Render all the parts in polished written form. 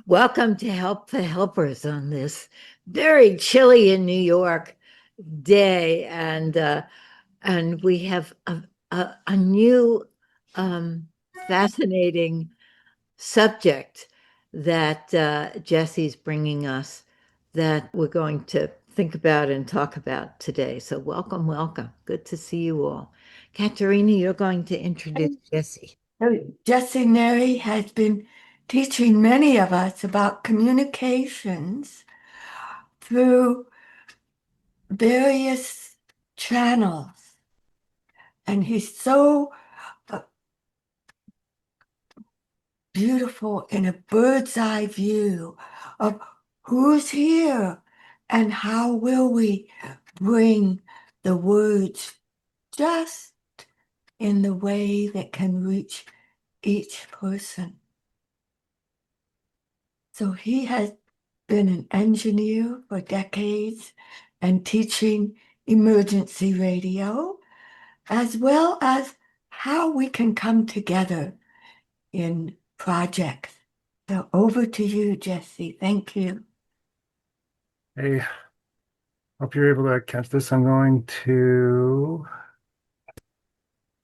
Welcome to Help the Helpers on this very chilly in New York day, and we have a new fascinating subject that Jesse's bringing us that we're going to think about and talk about today. So welcome, welcome. Good to see you all. Katerina, you're going to introduce Jesse. Jessé Neri has been teaching many of us about communications through various channels. And he's so uh, beautiful in a bird's eye view of who's here and how will we bring the words just in the way that can reach each person. So he has been an engineer for decades and teaching emergency radio, as well as how we can come together in projects. So over to you, Jesse. Thank you. Hey, hope you're able to catch this. I'm going to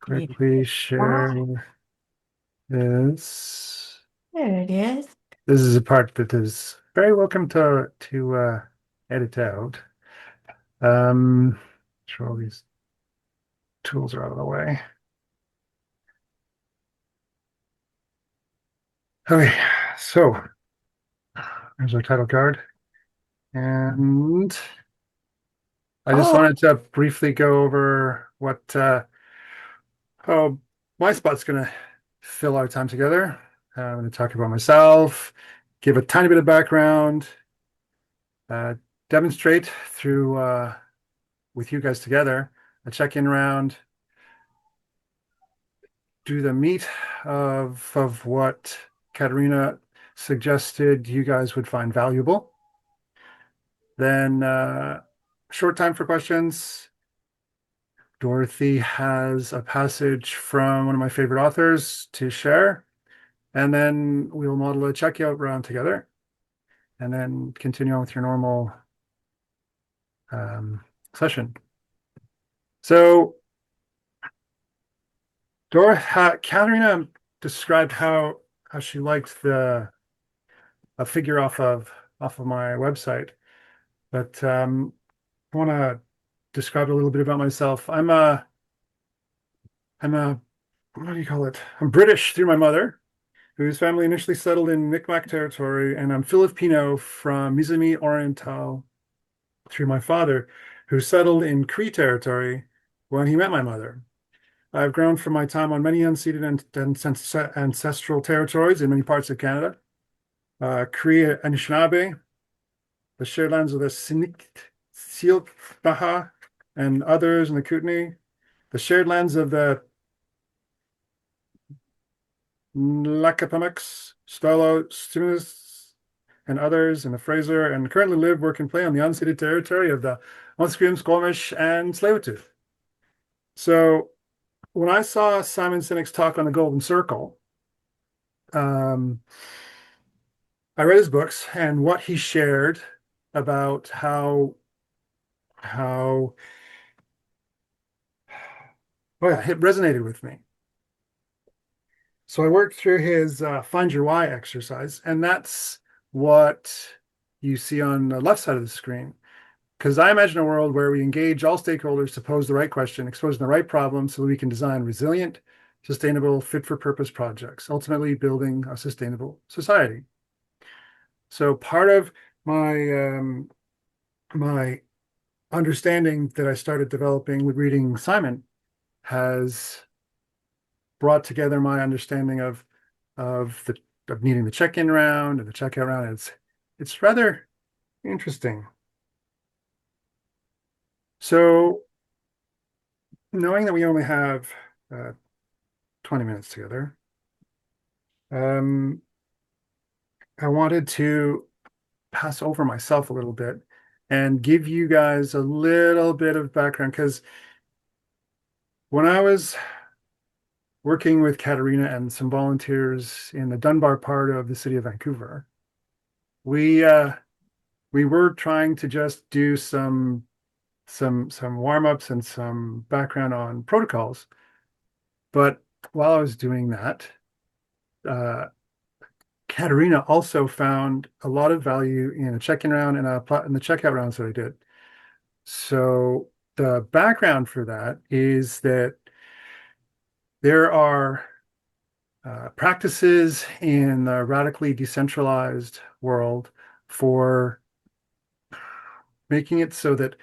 quickly share this. There it is. This is a part that is very welcome to edit out. Sure all these tools are out of the way. Okay, so there's our title card. And I just wanted to briefly go over how my spot's going to fill our time together. I'm going to talk about myself, give a tiny bit of background, demonstrate through with you guys together, a check-in round, do the meat of what Katerina suggested you guys would find valuable. Then short time for questions. Dorothy has a passage from one of my favorite authors to share. And then we'll model a checkout round together and then continue on with your normal session. So Katerina described how she liked a figure off of my website, but I want to describe a little bit about myself. I'm a what do you call it? I'm British through my mother, whose family initially settled in Micmac territory, and I'm Filipino from Misamis Oriental through my father, who settled in Cree territory when he met my mother. I've grown from my time on many unceded and ancestral territories in many parts of Canada. Cree Anishinaabe, the shared lands of the Sinik, Silkbaha, and others in the Kootenay, the shared lands of the Lakapamuks, Stalo, Stimus, and others in the Fraser, and currently live, work, and play on the unceded territory of the Musqueam, Squamish, and Tsleil-Waututh. So when I saw Simon Sinek's talk on the Golden Circle, I read his books and what he shared about how it resonated with me. So I worked through his Find Your Why exercise, and that's what you see on the left side of the screen. Because I imagine a world where we engage all stakeholders to pose the right question, exposing the right problem so that we can design resilient, sustainable, fit-for-purpose projects, ultimately building a sustainable society. So part of my understanding that I started developing with reading Simon has brought together my understanding of needing the check-in round and the checkout round. It's rather interesting. So knowing that we only have 20 minutes together, I wanted to pass over myself a little bit and give you guys a little bit of background, because when I was working with Katerina and some volunteers in the Dunbar part of the city of Vancouver, we were trying to just do some warm-ups and some background on protocols. But while I was doing that, uh, Katerina also found a lot of value in a check-in round and in the checkout rounds that I did. So the background for that is that there are practices in the radically decentralized world for making it so that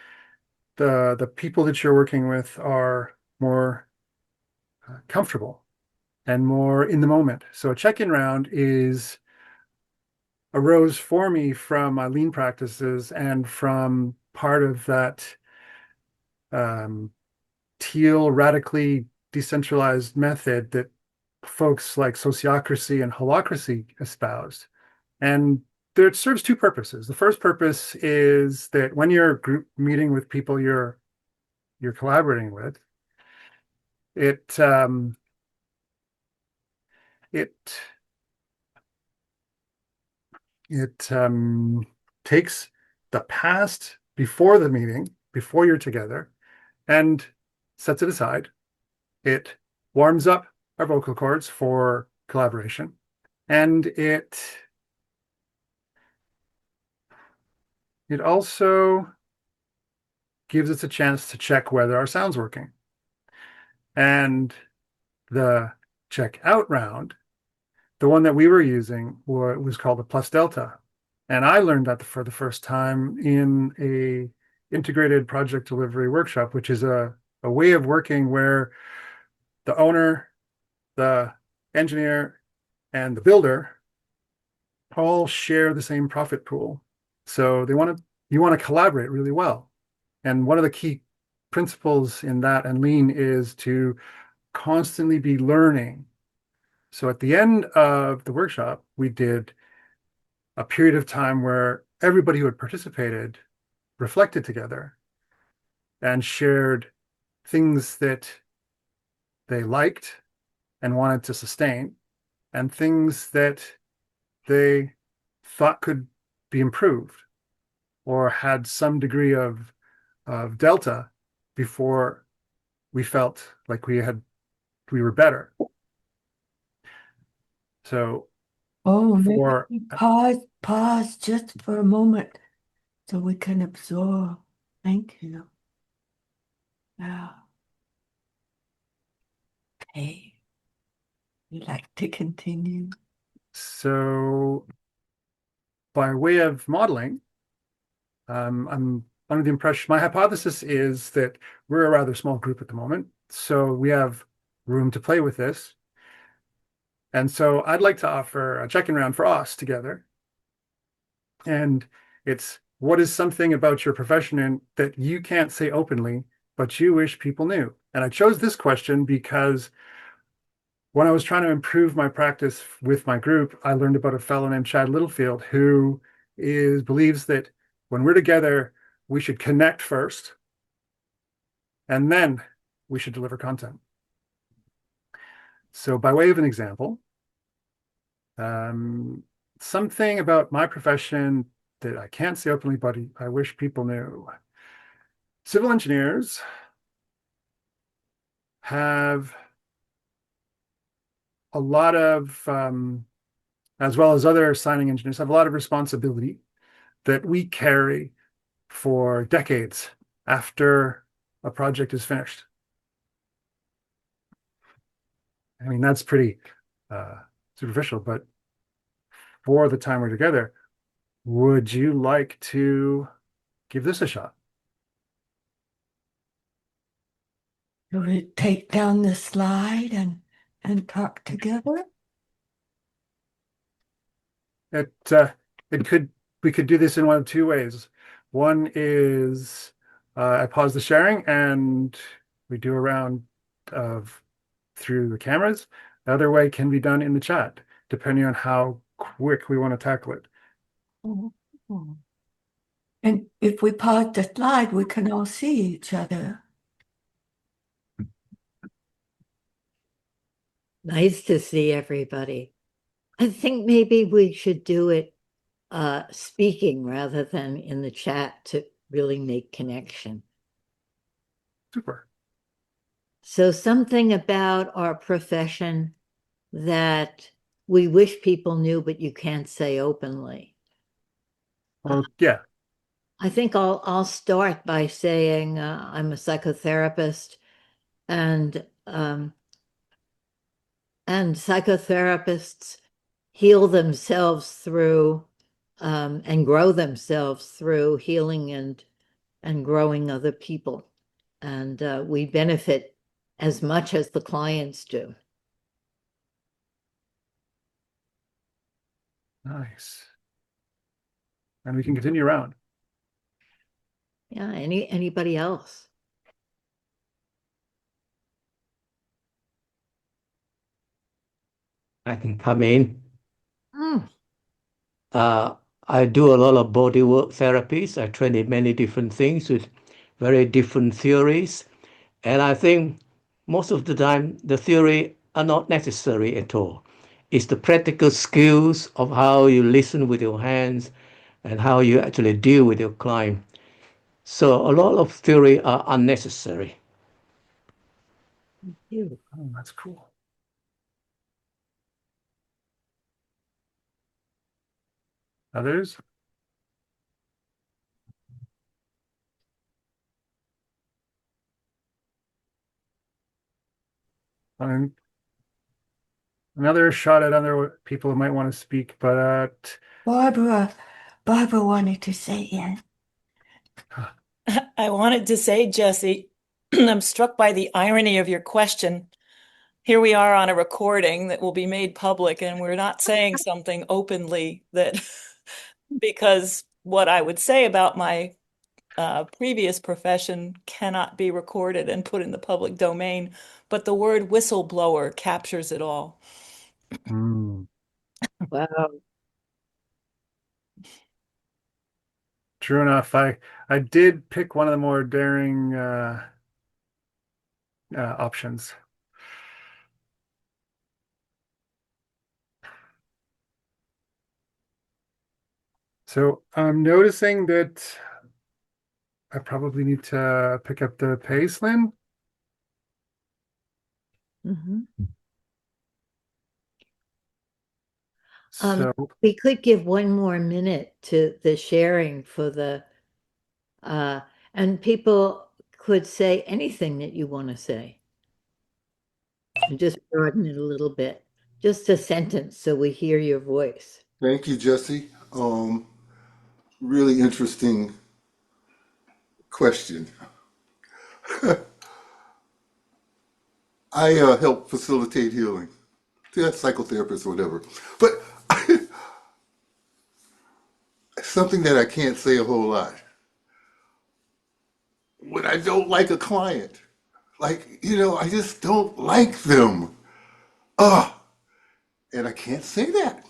the people that you're working with are more comfortable and more in the moment. So a check-in round arose for me from my lean practices and from part of that um, teal radically decentralized method that folks like sociocracy and holacracy espoused. And it serves two purposes. The first purpose is that when you're group meeting with people you're collaborating with, it it it takes the past before the meeting, before you're together, and sets it aside. It warms up our vocal cords for collaboration, and it also gives us a chance to check whether our sound's working. And the check out round, the one that we were using was called the plus delta. And I learned that for the first time in a integrated project delivery workshop, which is a way of working where the owner, the engineer, and the builder all share the same profit pool. So you want to collaborate really well. And one of the key principles in that and lean is to constantly be learning. So at the end of the workshop, we did a period of time where everybody who had participated reflected together and shared things that they liked and wanted to sustain and things that they thought could be improved or had some degree of delta before we felt like we were better. So Oh, maybe for we pause just for a moment so we can absorb. Thank you. Yeah. Okay. You'd like to continue? so by way of modeling, I'm under the impression, my hypothesis is that we're a rather small group at the moment, so we have room to play with this. And so I'd like to offer a check-in round for us together. And it's what is something about your profession that you can't say openly, but you wish people knew? And I chose this question because when I was trying to improve my practice with my group, I learned about a fellow named Chad Littlefield who believes that when we're together, we should connect first, and then we should deliver content. So by way of an example, um, something about my profession that I can't say openly, but I wish people knew. Civil engineers have a lot of, as well as other signing engineers, have a lot of responsibility that we carry for decades after a project is finished. I mean, that's pretty superficial, but for the time we're together, would you like to give this a shot? Should we take down the slide and talk together? It it could we could do this in one of two ways. One is I pause the sharing and we do a round of through the cameras. The other way can be done in the chat, depending on how quick we want to tackle it. Mhm. And if we pause the slide, we can all see each other. Nice to see everybody. I think maybe we should do it speaking rather than in the chat to really make connection. Super. So something about our profession that we wish people knew, but you can't say openly. Well, yeah. I think I'll start by saying I'm a psychotherapist, and psychotherapists heal themselves through and grow themselves through healing and growing other people, and we benefit as much as the clients do. Nice. And we can continue around. Yeah, anybody else? I can come in. Mm. I do a lot of bodywork therapies. I train in many different things with very different theories. And I think most of the time, the theory are not necessary at all. It's the practical skills of how you listen with your hands and how you actually deal with your client. So a lot of theory are unnecessary. You. Oh, that's cool. Others? Um, another shot at other people who might want to speak, but Barbara wanted to say it. I wanted to say, Jessé, I'm struck by the irony of your question. Here we are on a recording that will be made public, and we're not saying something openly that because what I would say about my previous profession cannot be recorded and put in the public domain, but the word whistleblower captures it all. Wow. true enough. I did pick one of the more daring options. So I'm noticing that I probably need to pick up the pace, Lynn. Mhm. So We could give one more minute to the sharing for and people could say anything that you want to say and just broaden it a little bit. Just a sentence so we hear your voice. Thank you, Jesse. Really interesting question. I help facilitate healing. Yeah, psychotherapist or whatever. But something that I can't say a whole lot. When I don't like a client, I just don't like them. Ah, and I can't say that.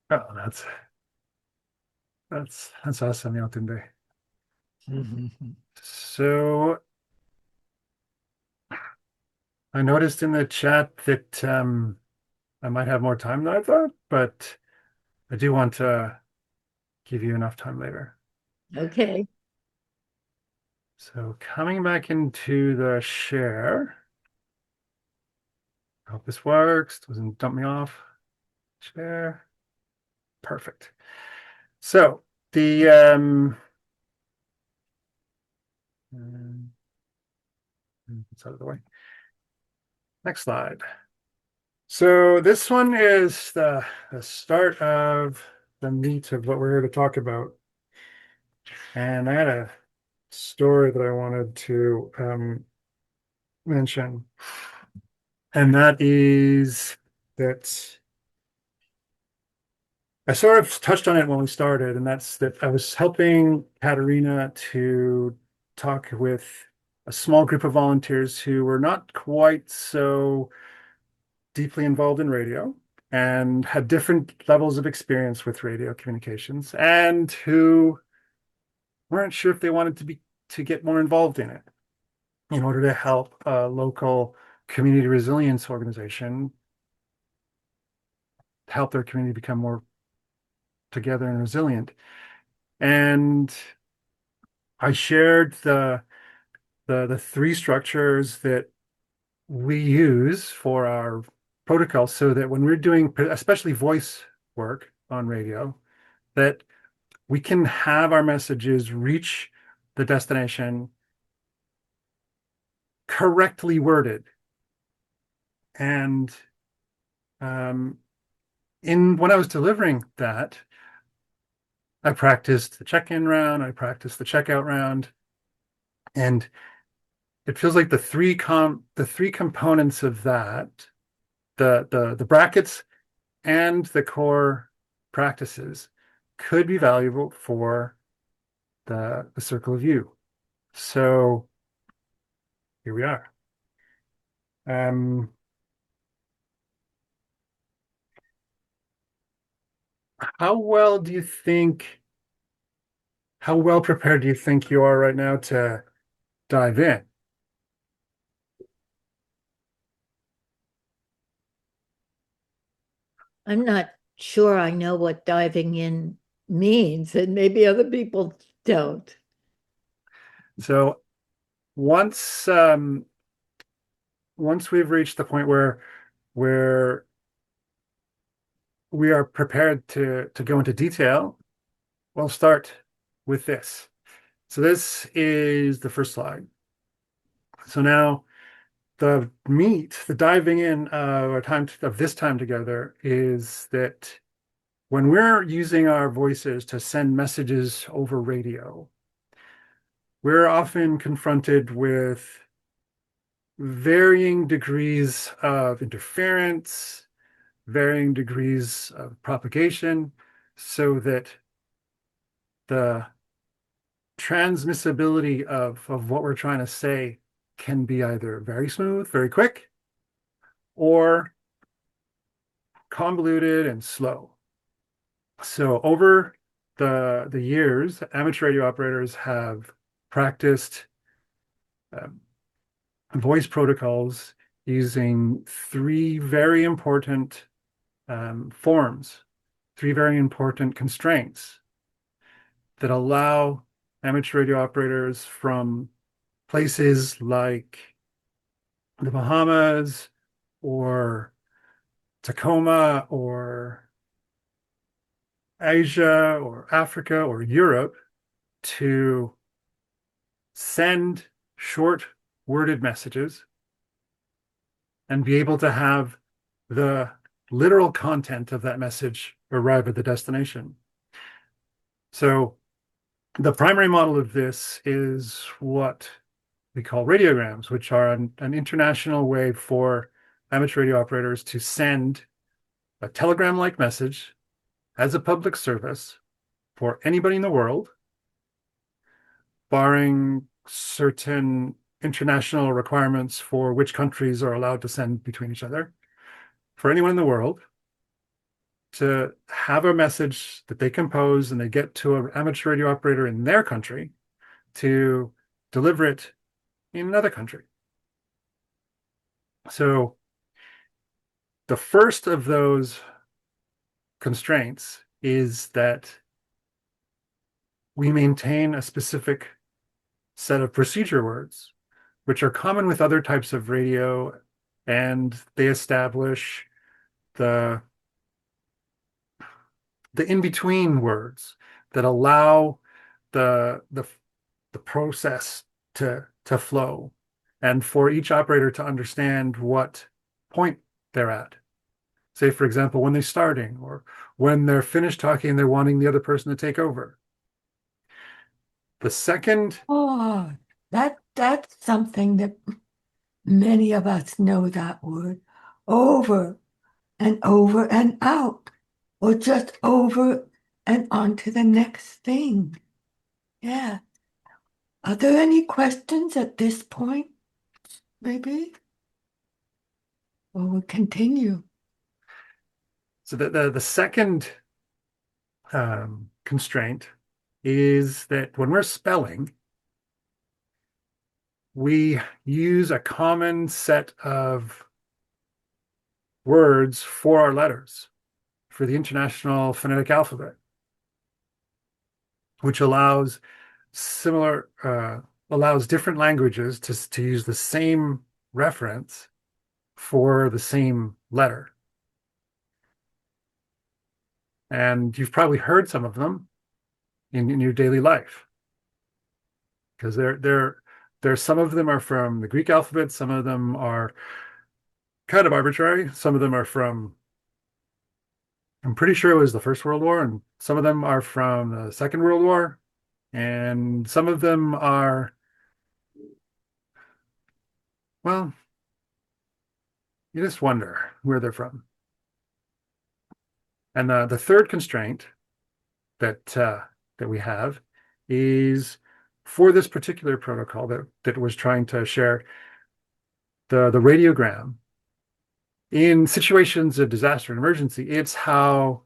oh, that's awesome, Yatunde. So I noticed in the chat that I might have more time than I thought, but I do want to give you enough time later. Okay. So coming back into the share. I hope this works. Doesn't dump me off. Share. Perfect. So the it's out of the way. Next slide. So this one is the start of the meat of what we're here to talk about. And I had a story that I wanted to mention. And that is that I sort of touched on it when we started, and that's that I was helping Katerina to talk with a small group of volunteers who were not quite so deeply involved in radio and had different levels of experience with radio communications and who weren't sure if they wanted to get more involved in it in order to help a local community resilience organization to help their community become more together and resilient. And I shared the three structures that we use for our protocol so that when we're doing especially voice work on radio, that we can have our messages reach the destination correctly worded. And when I was delivering that, I practiced the check-in round, I practiced the checkout round, and it feels like the three components of that, the brackets and the core practices could be valuable for the circle of you. So here we are. How well do you think, how well prepared do you think you are right now to dive in? I'm not sure I know what diving in means, and maybe other people don't. So once once we've reached the point where we are prepared to go into detail, we'll start with this. So this is the first slide. So now the meat, the diving in our time of this time together is that when we're using our voices to send messages over radio, we're often confronted with varying degrees of interference, varying degrees of propagation, so that the transmissibility of what we're trying to say can be either very smooth, very quick, or convoluted and slow. So over the years, amateur radio operators have practiced voice protocols using three very important forms, three very important constraints that allow amateur radio operators from places like the Bahamas or Tacoma or Asia or Africa or Europe to send short worded messages and be able to have the literal content of that message arrive at the destination. So the primary model of this is what we call radiograms, which are an international way for amateur radio operators to send a telegram-like message as a public service for anybody in the world, barring certain international requirements for which countries are allowed to send between each other, for anyone in the world to have a message that they compose and they get to an amateur radio operator in their country to deliver it in another country. So the first of those constraints is that we maintain a specific set of procedure words, which are common with other types of radio, and they establish the in-between words that allow the process to flow and for each operator to understand what point they're at. Say, for example, when they're starting or when they're finished talking, they're wanting the other person to take over. The second, Oh, that's something that many of us know that word over and out, or just over and on to the next thing. Yeah. Are there any questions at this point, maybe? Or we'll continue. so the second constraint is that when we're spelling, we use a common set of words for our letters for the International Phonetic Alphabet, which allows different languages to use the same reference for the same letter. And you've probably heard some of them in your daily life, because some of them are from the Greek alphabet, some of them are kind of arbitrary, some of them are from, I'm pretty sure it was the First World War, and some of them are from the Second World War, and some of them are, well, you just wonder where they're from. And the third constraint that we have is for this particular protocol that was trying to share the radiogram in situations of disaster and emergency. It's how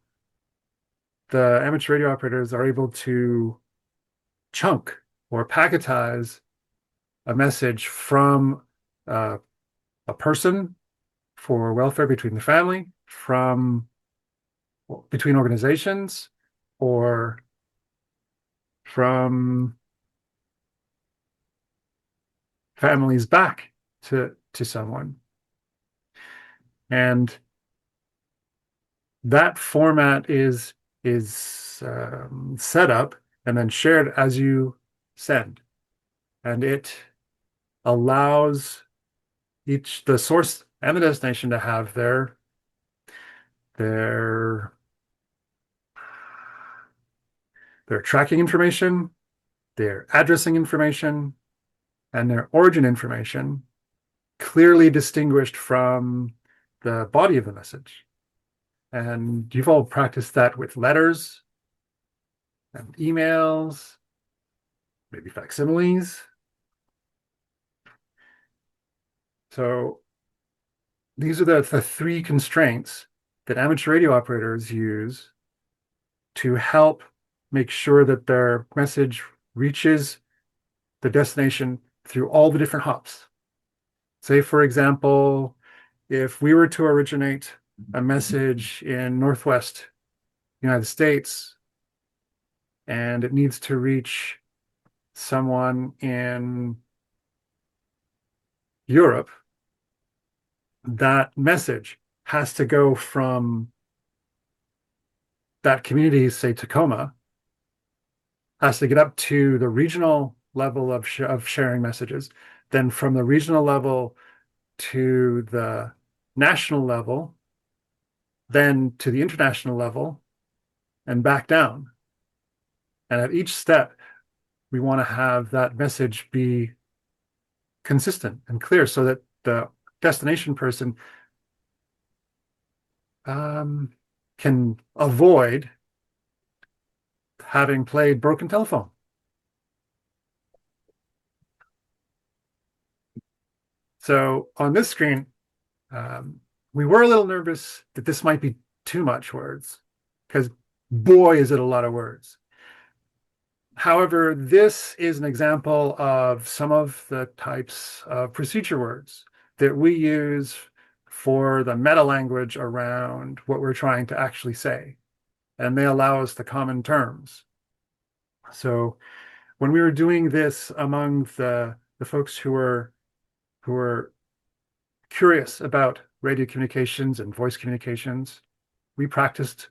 the amateur radio operators are able to chunk or packetize a message from a person for welfare between the family, from between organizations, or from families back to someone. And that format is set up and then shared as you send. And it allows the source and the destination to have their tracking information, their addressing information, and their origin information clearly distinguished from the body of the message. And you've all practiced that with letters and emails, maybe facsimiles. So these are the three constraints that amateur radio operators use to help make sure that their message reaches the destination through all the different hops. Say, for example, if we were to originate a message in Northwest United States and it needs to reach someone in Europe, that message has to go from that community, say Tacoma, has to get up to the regional level of sharing messages, then from the regional level to the national level, then to the international level, and back down. And at each step, we want to have that message be consistent and clear so that the destination person can avoid having played broken telephone. So on this screen, we were a little nervous that this might be too much words, because boy, is it a lot of words. However, this is an example of some of the types of procedure words that we use for the meta language around what we're trying to actually say. And they allow us the common terms. So when we were doing this among the folks who were curious about radio communications and voice communications, we practiced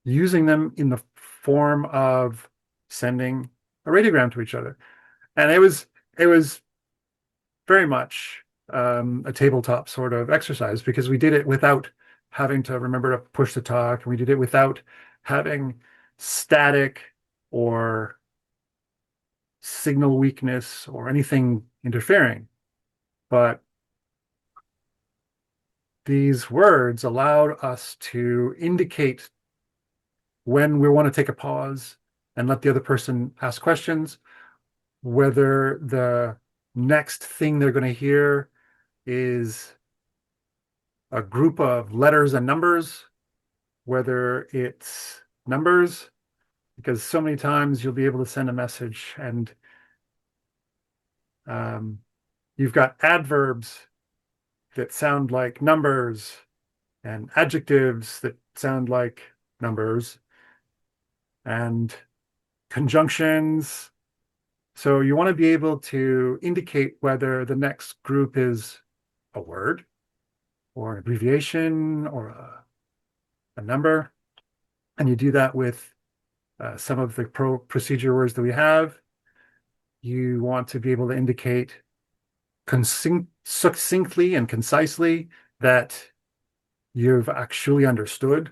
using them in the form of sending a radiogram to each other. And it was very much a tabletop sort of exercise, because we did it without having to remember to push the talk, and we did it without having static or signal weakness or anything interfering. But these words allowed us to indicate when we want to take a pause and let the other person ask questions, whether the next thing they're going to hear is a group of letters and numbers, whether it's numbers, because so many times you'll be able to send a message and You've got adverbs that sound like numbers and adjectives that sound like numbers and conjunctions. So you want to be able to indicate whether the next group is a word or an abbreviation or a number. And you do that with some of the procedure words that we have. You want to be able to indicate succinctly and concisely that you've actually understood.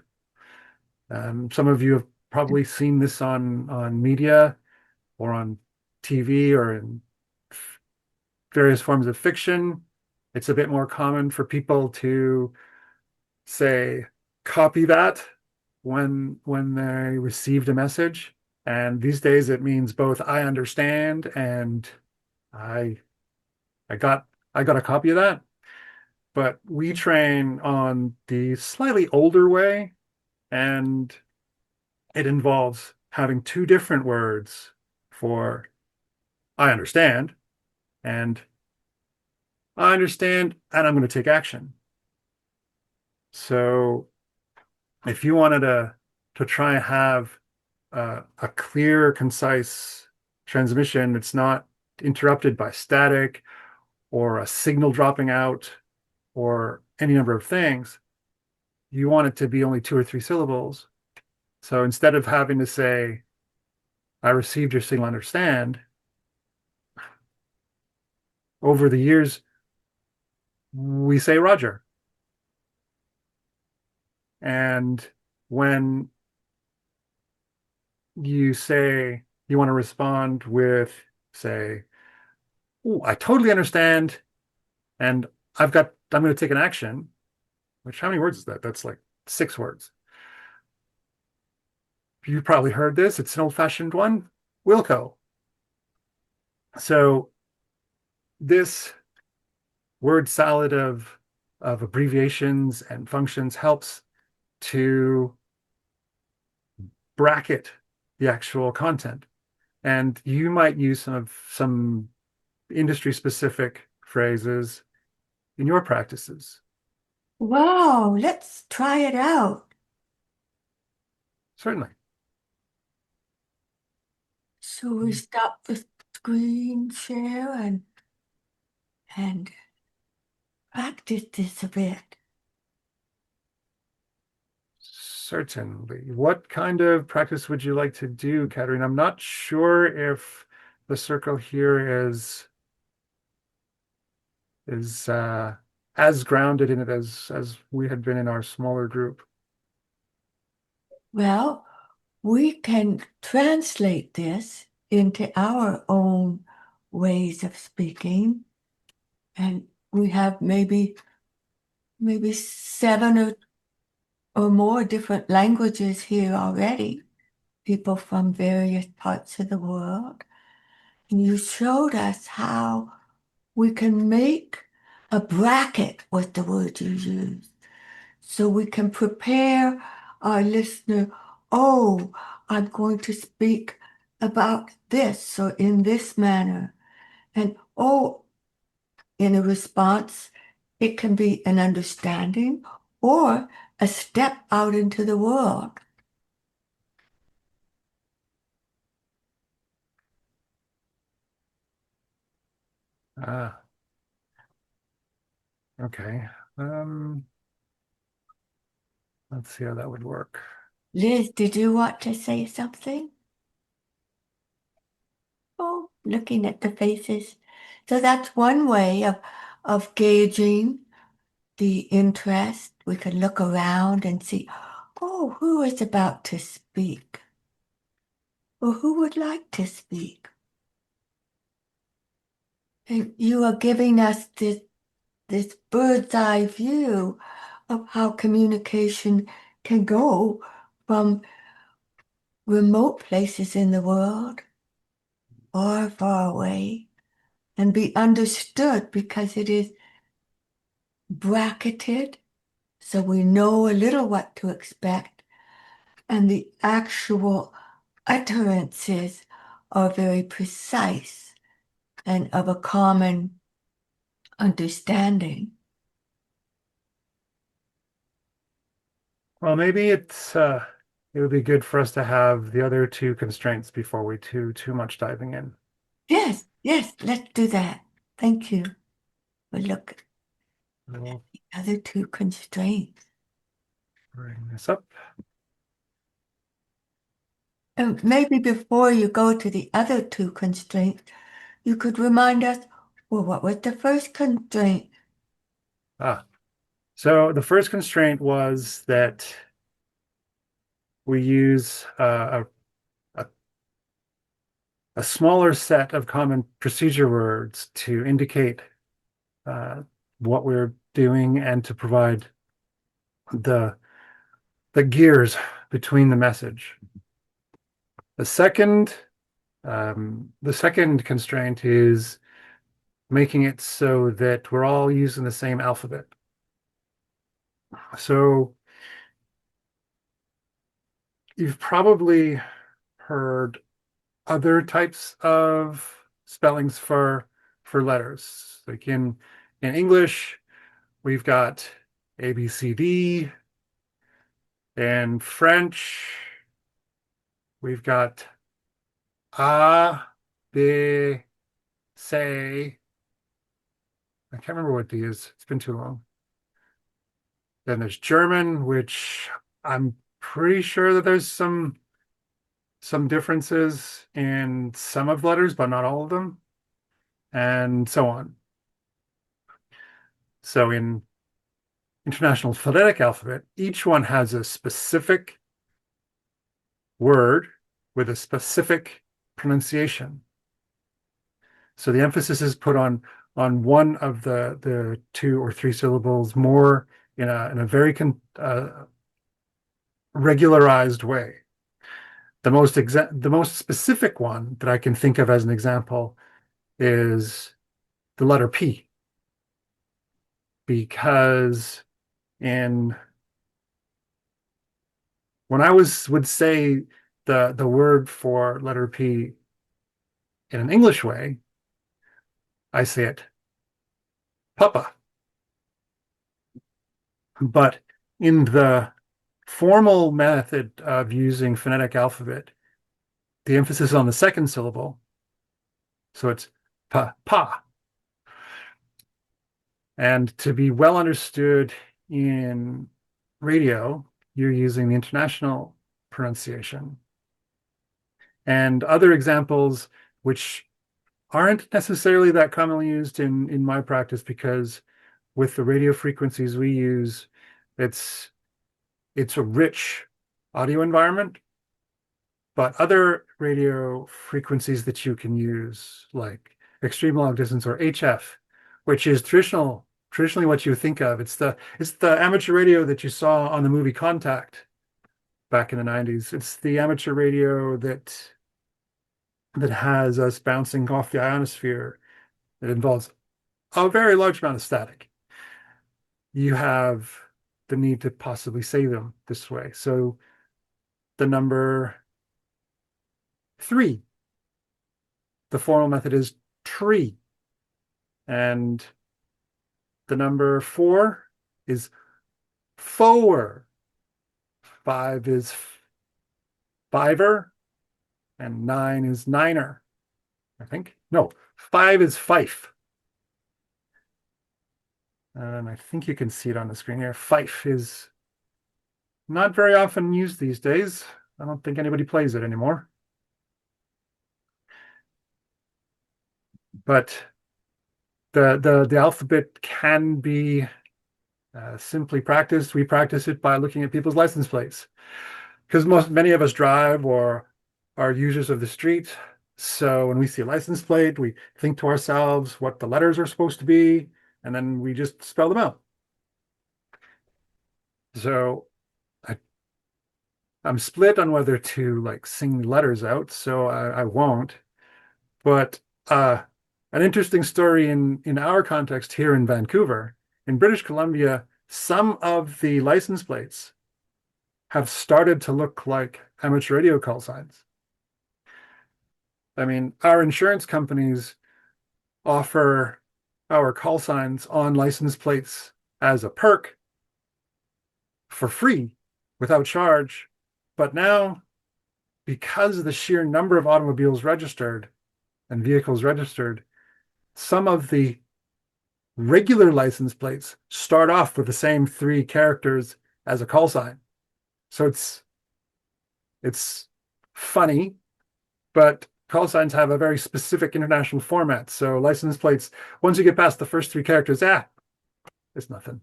Some of you have probably seen this on media or on TV or in various forms of fiction. It's a bit more common for people to say, copy that when they received a message. And these days it means both I understand and I I got a copy of that. But we train on the slightly older way, and it involves having two different words for I understand and I understand and I'm going to take action. So if you wanted to try and have a clear, concise transmission that's not interrupted by static or a signal dropping out or any number of things, you want it to be only 2 or 3 syllables. So instead of having to say, I received your signal, understand, over the years, we say Roger. And when you say you want to respond with, say, oh, I totally understand, and I'm going to take an action, which how many words is that? That's like 6 words. You probably heard this. It's an old-fashioned one, Wilco. So this word salad of abbreviations and functions helps to bracket the actual content. And you might use some industry specific phrases in your practices. Wow, let's try it out. Certainly. So we stop the screen share and practice this a bit. Certainly. What kind of practice would you like to do, Katerina? I'm not sure if the circle here is as grounded in it as we had been in our smaller group. Well, we can translate this into our own ways of speaking. And we have maybe 7 or more different languages here already, people from various parts of the world. And you showed us how we can make a bracket with the word you use. So we can prepare our listener, oh, I'm going to speak about this or in this manner. And oh, in a response, it can be an understanding or a step out into the world. Ah, okay. Um, let's see how that would work. Liz, did you want to say something? Oh, looking at the faces. So that's one way of gauging the interest. We can look around and see, oh, who is about to speak? Or who would like to speak? And you are giving us this bird's eye view of how communication can go from remote places in the world or far away and be understood because it is bracketed so we know a little what to expect, and the actual utterances are very precise and of a common understanding. Well, maybe it would be good for us to have the other two constraints before we do too much diving in. Yes, yes, let's do that. Thank you. We'll look at We'll the other two constraints. bring this up. And maybe before you go to the other two constraints, you could remind us, well, what was the first constraint? So the first constraint was that we use a smaller set of common procedure words to indicate what we're doing and to provide the gears between the message. The second constraint is making it so that we're all using the same alphabet. So you've probably heard other types of spellings for letters. Like in English, we've got A, B, C, D. In French, we've got A, B, C. I can't remember what D is. It's been too long. Then there's German, which I'm pretty sure that there's some differences in some of the letters, but not all of them, and so on. So in International Phonetic Alphabet, each one has a specific word with a specific pronunciation. So the emphasis is put on one of the 2 or 3 syllables more in a very regularized way. The most specific one that I can think of as an example is the letter P, because when I would say the word for letter P in an English way, I say it Papa. But in the formal method of using phonetic alphabet, the emphasis is on the second syllable. So it's pa. And to be well understood in radio, you're using the international pronunciation. And other examples, which aren't necessarily that commonly used in my practice, because with the radio frequencies we use, it's a rich audio environment. But other radio frequencies that you can use, like extreme long distance or HF, which is traditionally what you think of. It's the amateur radio that you saw on the movie Contact back in the 90s. It's the amateur radio that has us bouncing off the ionosphere. It involves a very large amount of static. You have the need to possibly say them this way. So the number 3, the formal method is tree. And the number 4 is fower. 5 is fiver. And 9 is niner, I think. No, 5 is fife. And I think you can see it on the screen here. Fife is not very often used these days. I don't think anybody plays it anymore. But the alphabet can be simply practiced. We practice it by looking at people's license plates, because many of us drive or are users of the street. So when we see a license plate, we think to ourselves what the letters are supposed to be, and then we just spell them out. So I'm split on whether to like sing the letters out, so I won't. But an interesting story in our context here in Vancouver, in British Columbia, some of the license plates have started to look like amateur radio call signs. I mean, our insurance companies offer our call signs on license plates as a perk for free without charge. But now, because of the sheer number of automobiles registered and vehicles registered, some of the regular license plates start off with the same 3 characters as a call sign. So it's funny, but call signs have a very specific international format. So license plates, once you get past the first 3 characters, it's nothing.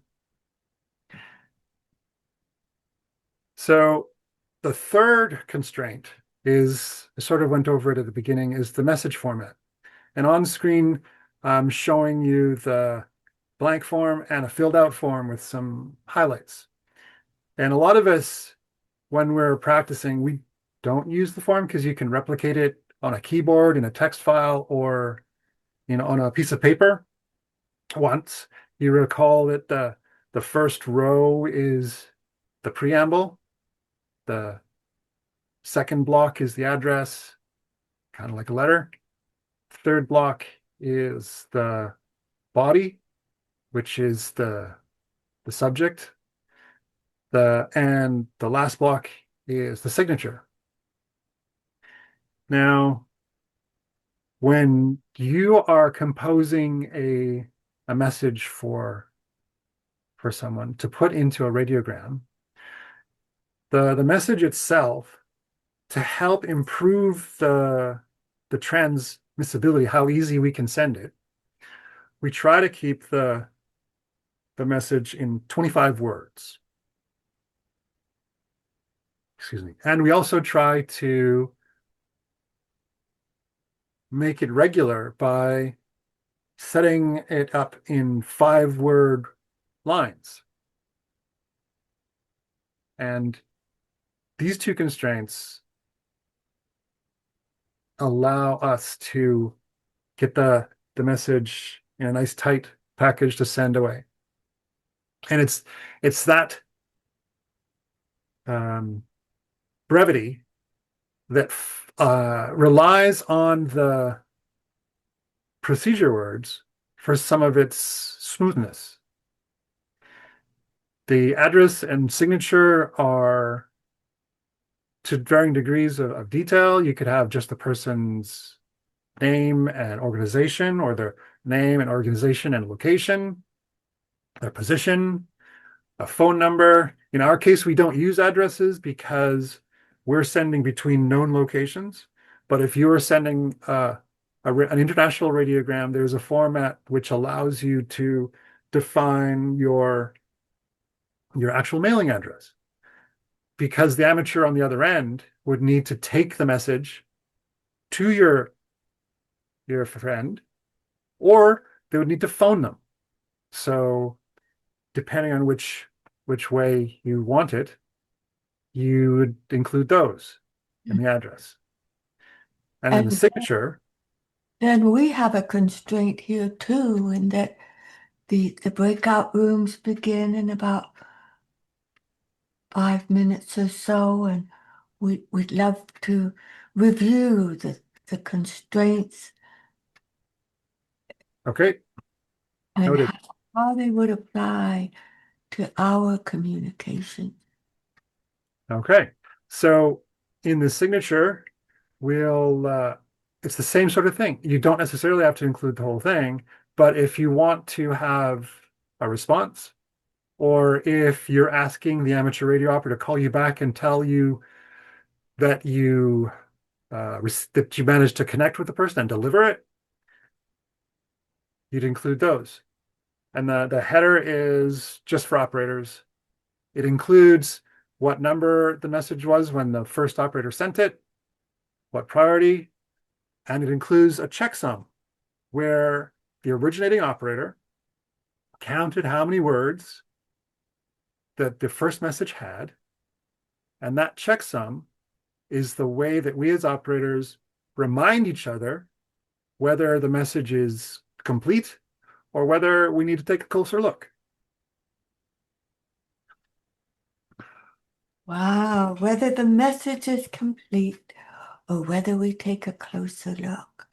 So the third constraint is, I sort of went over it at the beginning, is the message format. And on screen, I'm showing you the blank form and a filled out form with some highlights. And a lot of us, when we're practicing, we don't use the form because you can replicate it on a keyboard in a text file or on a piece of paper once. You recall that the first row is the preamble, the second block is the address, kind of like a letter. Third block is the body, which is the subject. And the last block is the signature. Now, when you are composing a message for someone to put into a radiogram, the message itself, to help improve the transmissibility, how easy we can send it, we try to keep the message in 25 words. Excuse me. And we also try to make it regular by setting it up in 5-word lines. And these 2 constraints allow us to get the message in a nice tight package to send away. And it's that brevity that relies on the procedure words for some of its smoothness. The address and signature are to varying degrees of detail. You could have just the person's name and organization, or their name and organization and location, their position, a phone number. In our case, we don't use addresses because we're sending between known locations. But if you are sending an international radiogram, there's a format which allows you to define your actual mailing address, because the amateur on the other end would need to take the message to your friend, or they would need to phone them. So depending on which way you want it, you would include those in the address. And then the signature. Then we have a constraint here too, in that the breakout rooms begin in about 5 minutes or so, and we'd love to review the constraints Okay. and Noted. how they would apply to our communication. Okay. So in the signature, it's the same sort of thing. You don't necessarily have to include the whole thing, but if you want to have a response, or if you're asking the amateur radio operator to call you back and tell you that you managed to connect with the person and deliver it, you'd include those. And the header is just for operators. It includes what number the message was when the first operator sent it, what priority, and it includes a checksum where the originating operator counted how many words that the first message had, and that checksum is the way that we as operators remind each other whether the message is complete or whether we need to take a closer look. Wow, whether the message is complete or whether we take a closer look.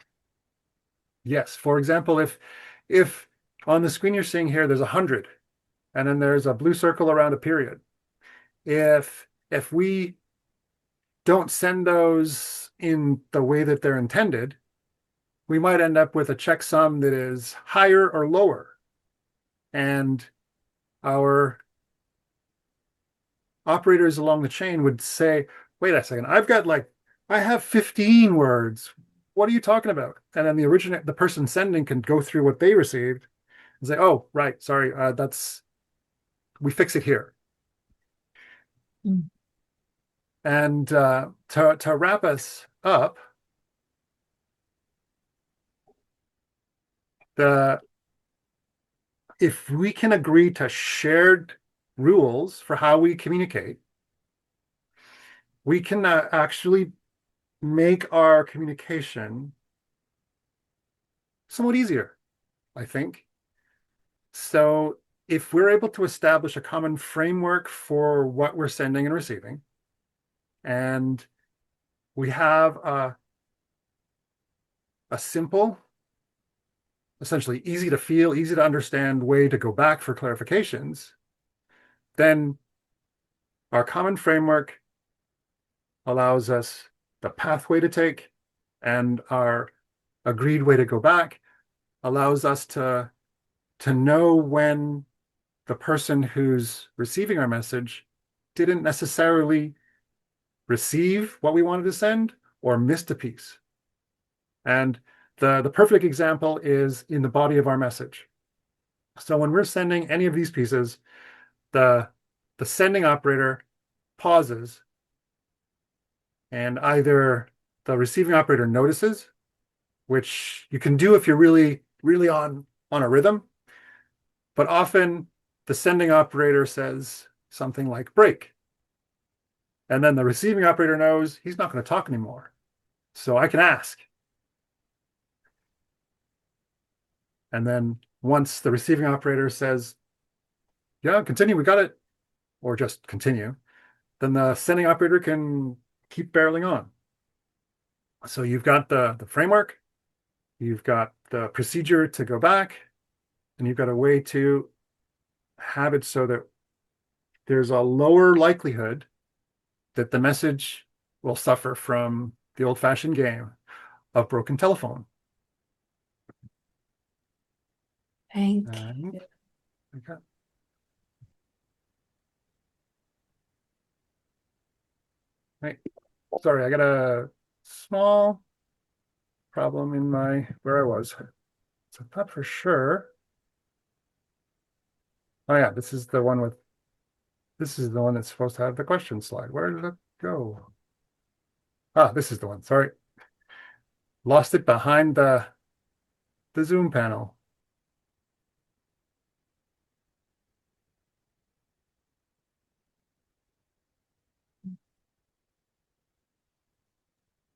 Yes. For example, if On the screen you're seeing here, there's 100, and then there's a blue circle around a period. If we don't send those in the way that they're intended, we might end up with a checksum that is higher or lower. And our operators along the chain would say, wait a second, I have 15 words. What are you talking about? And then the person sending can go through what they received and say, oh, right, sorry, we fix it here. Mm. And to wrap us up, if we can agree to shared rules for how we communicate, we can actually make our communication somewhat easier, I think. So if we're able to establish a common framework for what we're sending and receiving, and we have a simple, essentially easy to feel, easy to understand way to go back for clarifications, then our common framework allows us the pathway to take, and our agreed way to go back allows us to know when the person who's receiving our message didn't necessarily receive what we wanted to send or missed a piece. And the perfect example is in the body of our message. So when we're sending any of these pieces, the sending operator pauses, and either the receiving operator notices, which you can do if you're really, really on a rhythm, but often the sending operator says something like break. And then the receiving operator knows he's not going to talk anymore. So I can ask. And then once the receiving operator says, yeah, continue, we got it, or just continue, then the sending operator can keep barreling on. So you've got the framework, you've got the procedure to go back, and you've got a way to have it so that there's a lower likelihood that the message will suffer from the old-fashioned game of broken telephone. Thank And, you. okay. Right. Sorry, I got a small problem in where I was. So I thought for sure. Oh yeah, this is the one that's supposed to have the question slide. Where did it go? Ah, this is the one. Sorry. Lost it behind the Zoom panel.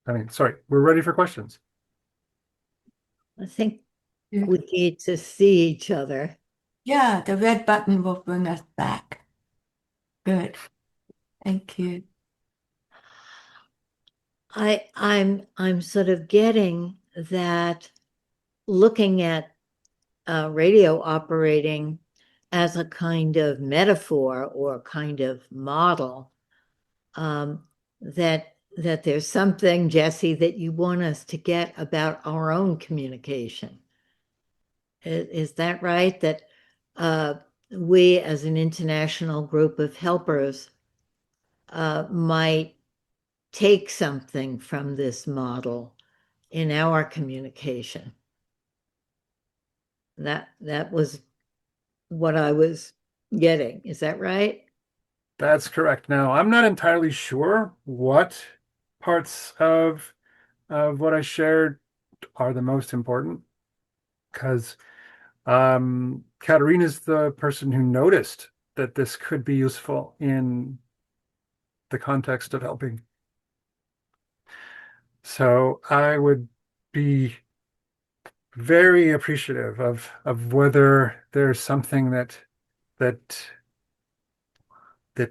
I mean, sorry, we're ready for questions. I think we need to see each other. Yeah, the red button will bring us back. Good. Thank you. I'm sort of getting that looking at radio operating as a kind of metaphor or a kind of model, that there's something, Jessé, that you want us to get about our own communication. Is that right? That we as an international group of helpers might take something from this model in our communication. That was what I was getting. Is that right? That's correct. Now, I'm not entirely sure what parts of what I shared are the most important, because Katerina's the person who noticed that this could be useful in the context of helping. So I would be very appreciative of whether there's something that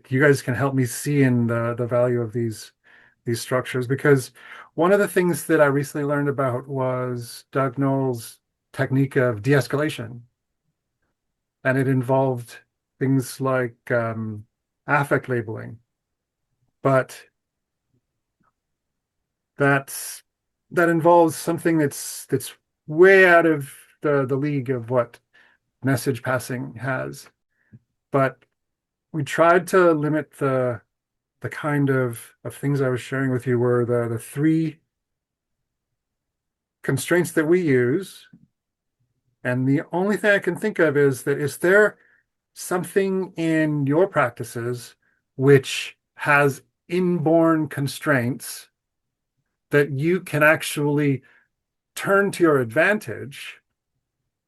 you guys can help me see in the value of these structures, because one of the things that I recently learned about was Doug Knoll's technique of de-escalation. and it involved things like affect labeling. But that's that involves something that's way out of the league of what message passing has. But we tried to limit the kind of things I was sharing with you were the three constraints that we use. And the only thing I can think of is there something in your practices which has inborn constraints that you can actually turn to your advantage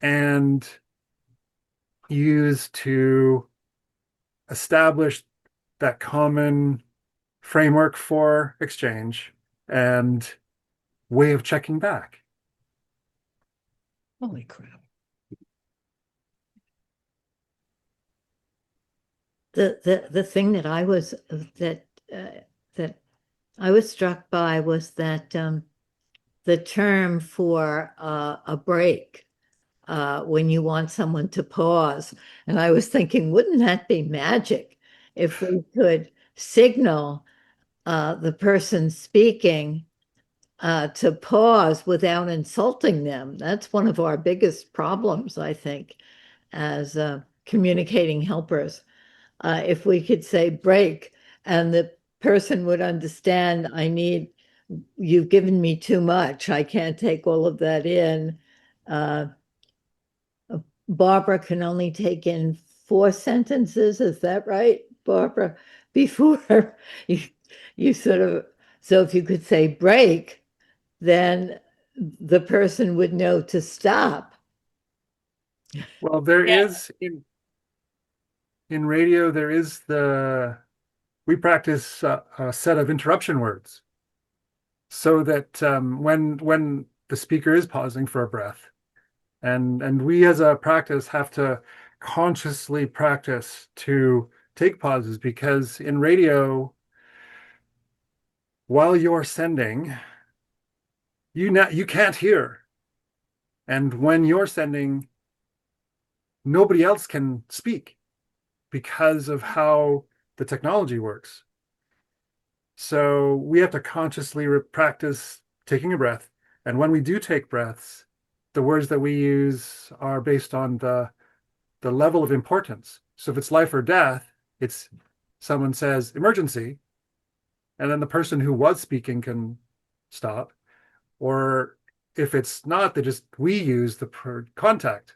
and use to establish that common framework for exchange and way of checking back. Holy crap. The thing that I was that I was struck by was that the term for a break when you want someone to pause, and I was thinking, wouldn't that be magic if we could signal the person speaking to pause without insulting them? That's one of our biggest problems, I think, as communicating helpers. If we could say break and the person would understand, you've given me too much. I can't take all of that in. Barbara can only take in 4 sentences. Is that right, Barbara? Before you, you sort of, so if you could say break, then the person would know to stop. Well, there Yeah. is in radio, we practice a set of interruption words so that when the speaker is pausing for a breath, and we as a practice have to consciously practice to take pauses, because in radio, while you're sending, you can't hear, and when you're sending, nobody else can speak because of how the technology works. So we have to consciously practice taking a breath. And when we do take breaths, the words that we use are based on the level of importance. So if it's life or death, it's someone says emergency, and then the person who was speaking can stop. Or if it's not, we use the contact.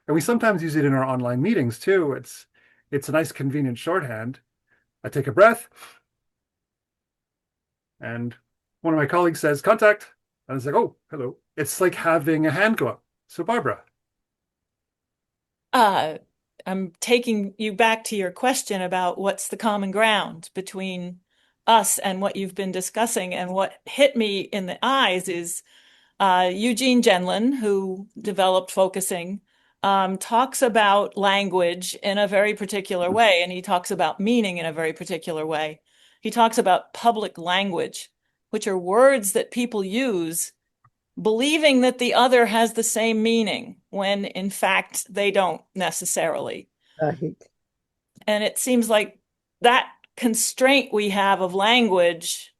And we sometimes use it in our online meetings too. It's a nice convenient shorthand. I take a breath, and one of my colleagues says contact, and it's like, oh, hello. It's like having a hand go up. So Barbara. I'm taking you back to your question about what's the common ground between us and what you've been discussing. And what hit me in the eyes is Eugene Genlin, who developed focusing, talks about language in a very particular way, and he talks about meaning in a very particular way. He talks about public language, which are words that people use believing that the other has the same meaning when in fact they don't necessarily. Right. And it seems like that constraint we have of language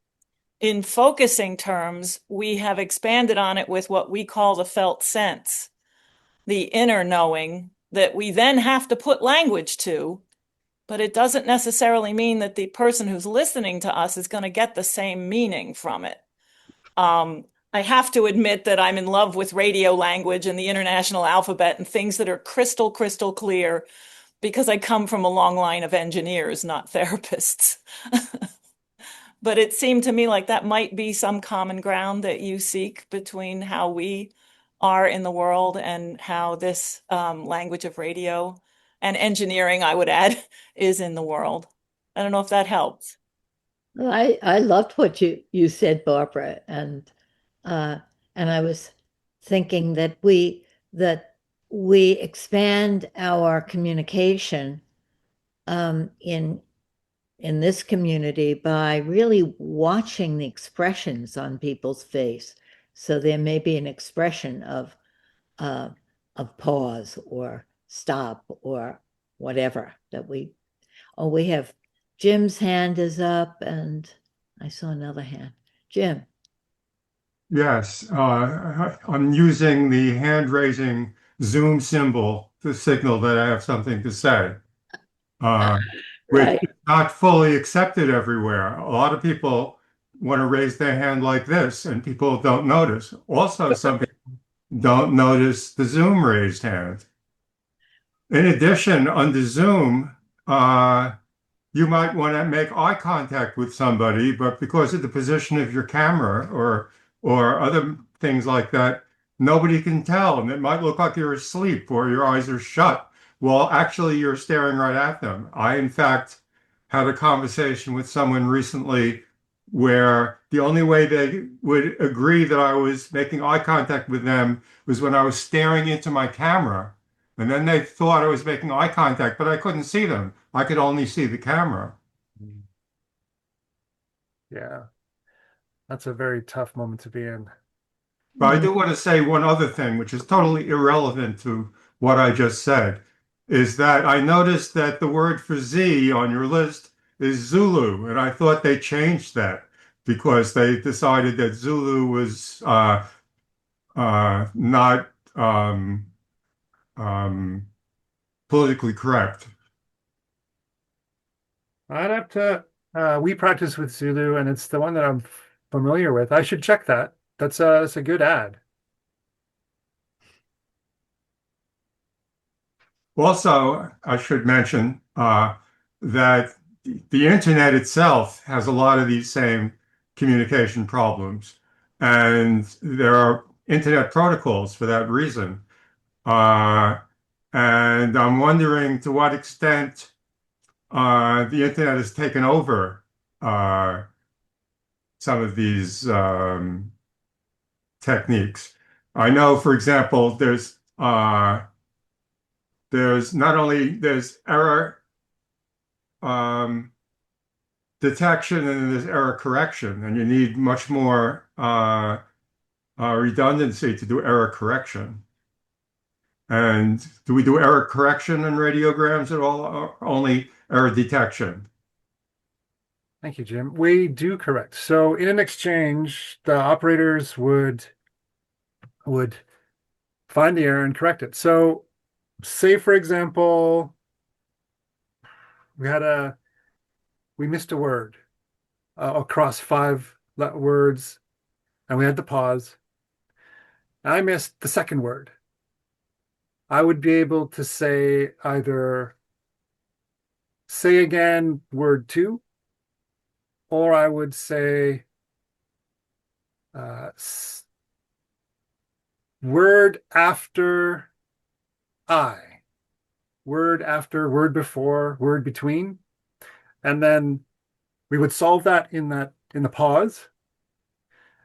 in focusing terms, we have expanded on it with what we call the felt sense, the inner knowing that we then have to put language to, but it doesn't necessarily mean that the person who's listening to us is going to get the same meaning from it. I have to admit that I'm in love with radio language and the international alphabet and things that are crystal, crystal clear, because I come from a long line of engineers, not therapists. But it seemed to me like that might be some common ground that you seek between how we are in the world and how this language of radio and engineering, I would add, is in the world. I don't know if that helps. I loved what you said, Barbara, uh, and I was thinking that we expand our communication in this community by really watching the expressions on people's face. So there may be an expression of pause or stop or whatever that we have Jim's hand is up, and I saw another hand. Jim. Yes, I'm using the hand raising Zoom symbol to signal that I have something to say, uh, which Right. is not fully accepted everywhere. A lot of people want to raise their hand like this, and people don't notice. Also, some people don't notice the Zoom raised hand. In addition, under Zoom, you might want to make eye contact with somebody, but because of the position of your camera or other things like that, nobody can tell. And it might look like you're asleep or your eyes are shut. Well, actually, you're staring right at them. I, in fact, had a conversation with someone recently where the only way they would agree that I was making eye contact with them was when I was staring into my camera. And then they thought I was making eye contact, but I couldn't see them. I could only see the camera. Yeah, that's a very tough moment to be in. But I do want to say one other thing, which is totally irrelevant to what I just said, is that I noticed that the word for Z on your list is Zulu, and I thought they changed that because they decided that Zulu was not um, politically correct. I'd have to. We practice with Zulu, and it's the one that I'm familiar with. I should check that. That's a good ad. Also, I should mention that the internet itself has a lot of these same communication problems, and there are internet protocols for that reason. Uh, and I'm wondering to what extent the internet has taken over some of these techniques. I know, for example, there's not only there's error detection and then there's error correction, and you need much more redundancy to do error correction. And do we do error correction in radiograms at all, or only error detection? Thank you, Jim. We do correct. So in an exchange, the operators would find the error and correct it. So say, for example, we missed a word across 5 words, and we had to pause. I missed the second word. I would be able to say either say again word 2, or I would say word after I, word after, word before, word between, and then we would solve that in the pause.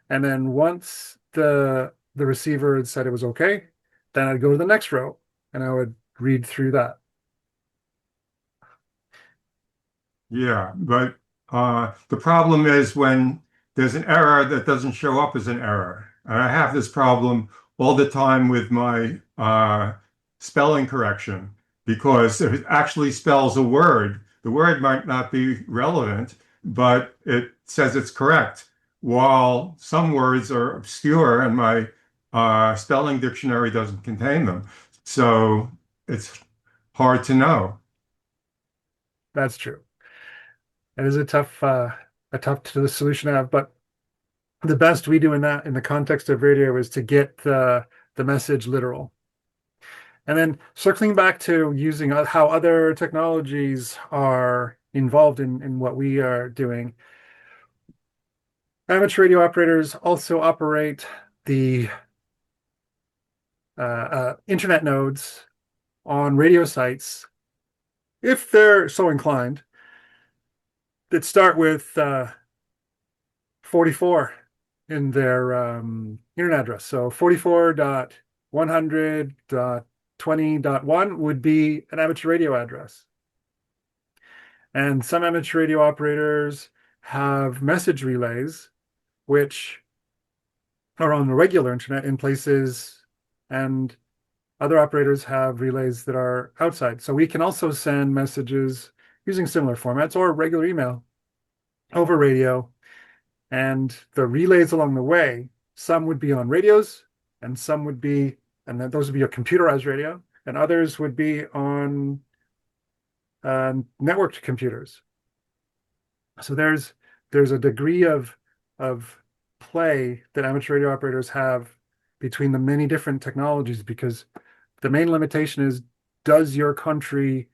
And then once the receiver had said it was okay, then I'd go to the next row and I would read through that. Yeah, but the problem is when there's an error that doesn't show up as an error. And I have this problem all the time with my spelling correction because if it actually spells a word, the word might not be relevant, but it says it's correct. While some words are obscure and my spelling dictionary doesn't contain them. So it's hard to know. That's true. It is a tough to the solution to have, but the best we do in the context of radio is to get the message literal. And then circling back to using how other technologies are involved in what we are doing, amateur radio operators also operate the internet nodes on radio sites, if they're so inclined, that start with 44 in their internet address. So 44.100.20.1 would be an amateur radio address. And some amateur radio operators have message relays, which are on the regular internet in places, and Other operators have relays that are outside. So we can also send messages using similar formats or regular email over radio. And the relays along the way, some would be on radios, and some would be, and then those would be a computerized radio, and others would be on networked computers. So there's a degree of play that amateur radio operators have between the many different technologies, because the main limitation is, does your country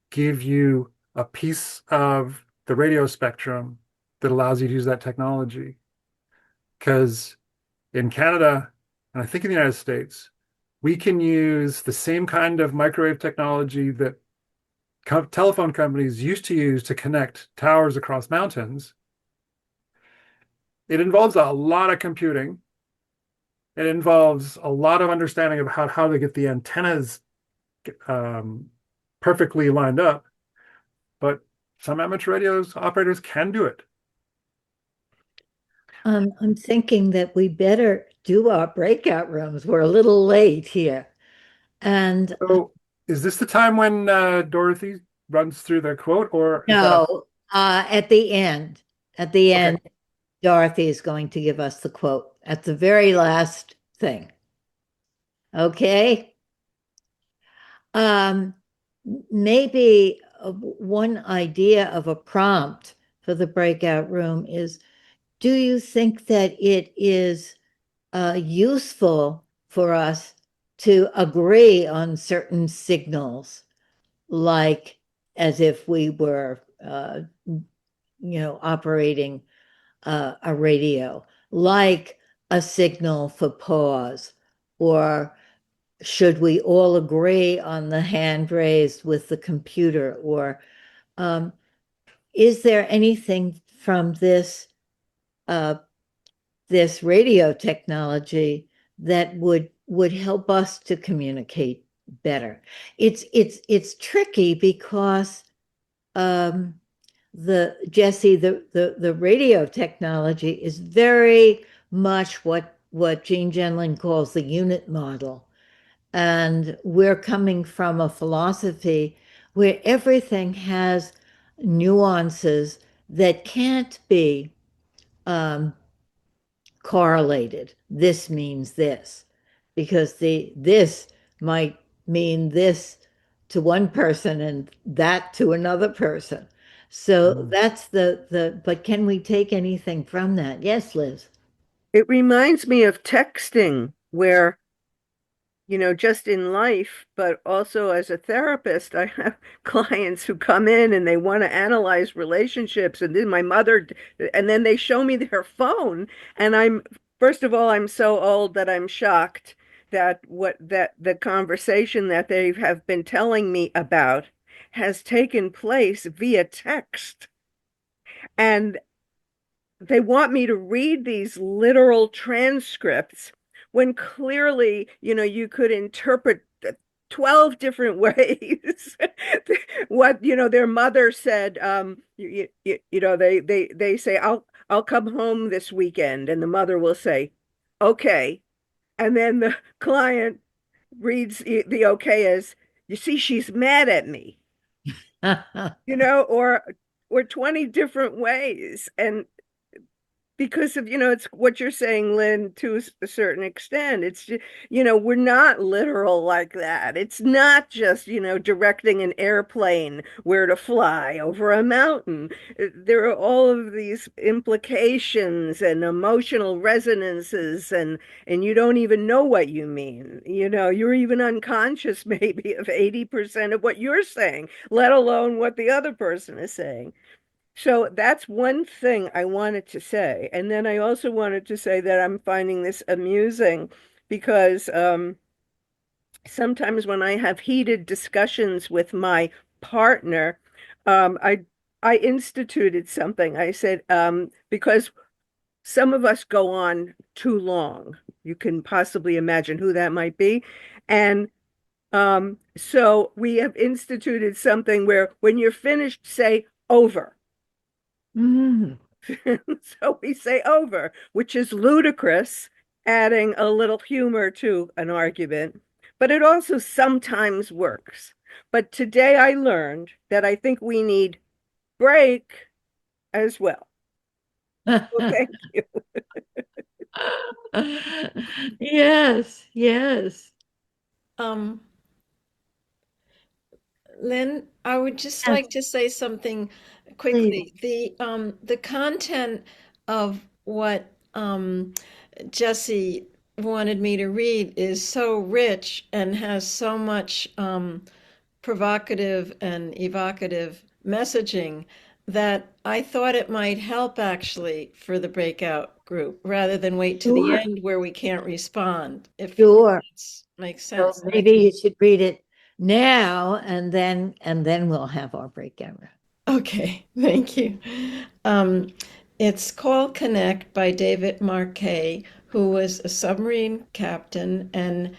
give you a piece of the radio spectrum that allows you to use that technology? Because in Canada, and I think in the United States, we can use the same kind of microwave technology that telephone companies used to use to connect towers across mountains. It involves a lot of computing. It involves a lot of understanding of how to get the antennas perfectly lined up. But some amateur radio operators can do it. I'm thinking that we better do our breakout rooms. We're a little late here. And So is this the time when Dorothy runs through the quote, or is that no, at the end, okay? Dorothy is going to give us the quote at the very last thing. Okay. Maybe one idea of a prompt for the breakout room is, do you think that it is useful for us to agree on certain signals, like as if we were, operating a radio, like a signal for pause, or should we all agree on the hand raised with the computer, or is there anything from this this radio technology that would help us to communicate better? It's tricky because the Jessé, the radio technology is very much what Gene Genlin calls the unit model. And we're coming from a philosophy where everything has nuances that can't be correlated. This means this, because this might mean this to one person and that to another person. So that's but can we take anything from that? Yes, Liz. It reminds me of texting, where, just in life, but also as a therapist, I have clients who come in and they want to analyze relationships. And then my mother, and then they show me their phone. And first of all, I'm so old that I'm shocked that the conversation that they have been telling me about has taken place via text. And they want me to read these literal transcripts when clearly, you could interpret 12 different ways what, their mother said. They say, I'll come home this weekend, and the mother will say, okay. And then the client reads the okay as, you see, she's mad at me, or 20 different ways. And because of, it's what you're saying, Lynn, to a certain extent. It's just, we're not literal like that. It's not just, directing an airplane where to fly over a mountain. There are all of these implications and emotional resonances, and you don't even know what you mean. You're even unconscious maybe of 80% of what you're saying, let alone what the other person is saying. So that's one thing I wanted to say. And then I also wanted to say that I'm finding this amusing because sometimes when I have heated discussions with my partner, I instituted something. I said, because some of us go on too long. You can possibly imagine who that might be. And so we have instituted something where when you're finished, say over. Mm. So we say over, which is ludicrous, adding a little humor to an argument. but it also sometimes works. But today I learned that I think we need break as well. Well, thank you. Yes, yes. Lynn, I would just Yes, like to say something please. quickly. The content of what Jessé wanted me to read is so rich and has so much provocative and evocative messaging that I thought it might help actually for the breakout group rather than wait to the Sure, end where we can't respond, if sure. that makes So sense. maybe you should read it now and then we'll have our breakout room. Okay, thank you. Um, it's called Connect by David Marquet, who was a submarine captain and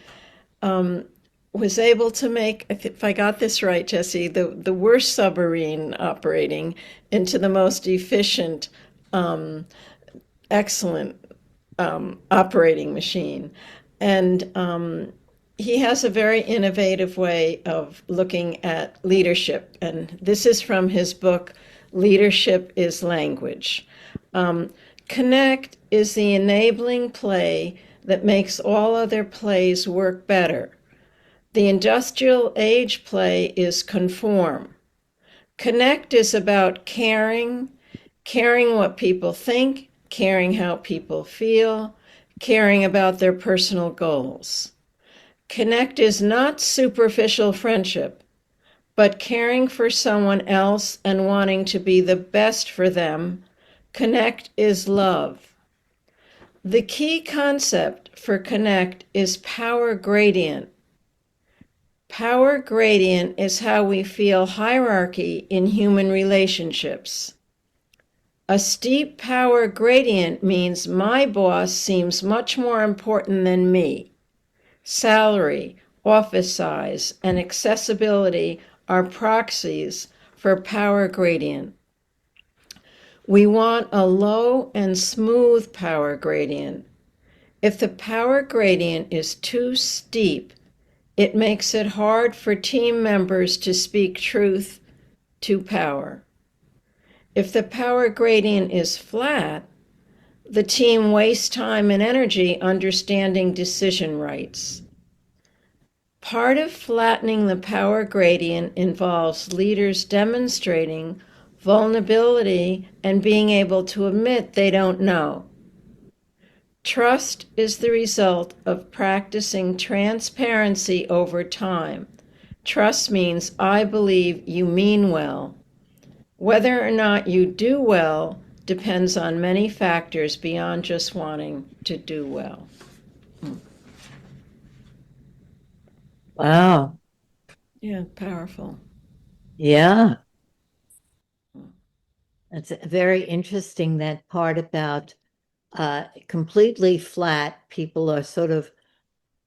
was able to make, if I got this right, Jessé, the worst submarine operating into the most efficient, excellent operating machine. And he has a very innovative way of looking at leadership. And this is from his book, Leadership is Language. Connect is the enabling play that makes all other plays work better. The industrial age play is conform. Connect is about caring, caring what people think, caring how people feel, caring about their personal goals. Connect is not superficial friendship, but caring for someone else and wanting to be the best for them. Connect is love. The key concept for connect is power gradient. Power gradient is how we feel hierarchy in human relationships. A steep power gradient means my boss seems much more important than me. Salary, office size, and accessibility are proxies for power gradient. We want a low and smooth power gradient. If the power gradient is too steep, it makes it hard for team members to speak truth to power. If the power gradient is flat, the team wastes time and energy understanding decision rights. Part of flattening the power gradient involves leaders demonstrating vulnerability and being able to admit they don't know. Trust is the result of practicing transparency over time. Trust means I believe you mean well. Whether or not you do well depends on many factors beyond just wanting to do well. Wow. Yeah, powerful. Yeah. It's very interesting, that part about completely flat, people are sort of